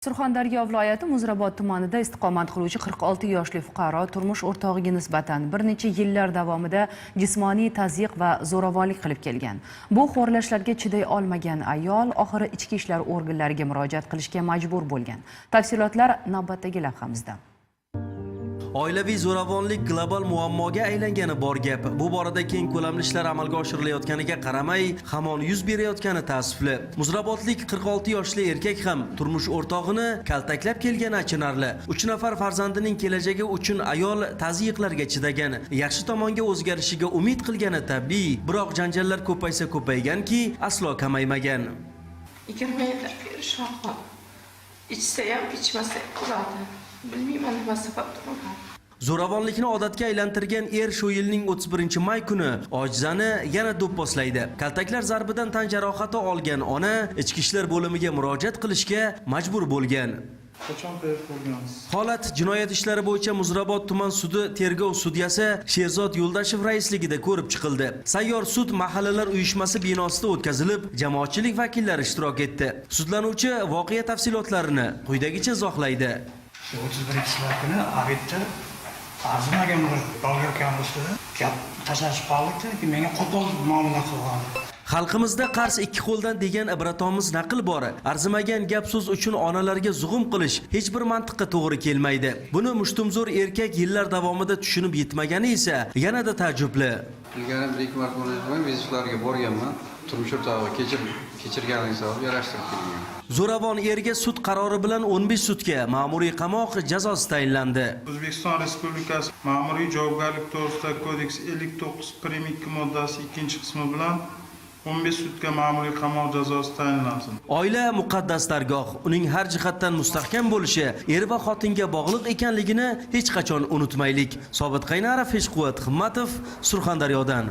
Surxondaryo viloyati Muzrabot tumanida istiqomat qiluvchi 46 yoshli fuqaro turmush o'rtog'iga nisbatan bir necha yillar davomida jismoniy tazyiq va zo'ravonlik qilib kelgan. Bu xo'rlashlarga chiday olmagan ayol oxiri ichki ishlar organlariga murojaat qilishga majbur bo'lgan. Tafsilotlar navbatdagi lavhamizda. Oilaviy zo'ravonlik global muammoga aylangani bor gap. Bu borada keng ko'lamli ishlar amalga oshirilayotganiga qaramay, hamon yuz berayotgani ta'sifli. Muzrabotlik 46 yoshli erkak ham turmush o'rtog'ini kaltaklab kelgani achinarli. 3 nafar farzandining kelajagi uchun ayol tazyiqlarga chidagan, yaxshi tomonga o'zgarishiga umid qilgani tabiiy, biroq janjallar ko'paysa ko'payganki, aslo kamaymagan. 20 yillar beri shunaqa. İçse ham, ichmasa qiladi. Bilmayman nima sababdan. Zo'ravonlikni odatga aylantirgan shu yilning 31-may kuni ojizani yana do'pposlaydi. Kaltaklar zarbidan tan jarohati olgan ona ichki ishlar bo'limiga murojaat qilishga majbur bo'lgan. Qachon qo'yib qo'ygansiz? Holat jinoyat ishlari bo'yicha Muzrabot tuman sudi tergov sudyasi Sherzod Yo'ldashev raisligida ko'rib chiqildi. Sayyor sud mahallalar uyushmasi binosida o'tkazilib, jamoatchilik vakillari ishtirok etdi. Sudlanuvchi voqea tafsilotlarini quyidagicha izohlaydi. 31 kuni Abidda arzimagan bir bolgarkan ustida gap tashlashib qoldi, menga qo'pol muomala qilgan. Xalqimizda qars ikki qo'ldan degan ibratomuz naql bor. Arzimagan gap so'z uchun onalarga zug'um qilish hech bir mantiqqa to'g'ri kelmaydi. Buni mushtumzo'r erkak yillar davomida tushunib yetmagani esa yanada ta'jubli. Ilgari bir ikki marta bo'lgan vizitlarga borganman. Turmush o'rtog'i kechirganingiz sabab yarashtirib kelgan. Zo'ravon erga sud qarori bilan 15 sutka ma'muriy qamoq jazosi tayinlandi. O'zbekiston Respublikasi Ma'muriy javobgarlik to'g'risidagi kodeks 59.2 moddasi 2-qismi bilan 15 sutka ma'muriy qamoq jazosi tayinlansin. Oila muqaddas dargoh, uning har jihatdan mustahkam bo'lishi, er va xotinga bog'liq ekanligini hech qachon unutmaylik. Sobit Qaynarov, Heshquvvat Himmatov, Surxondaryodan.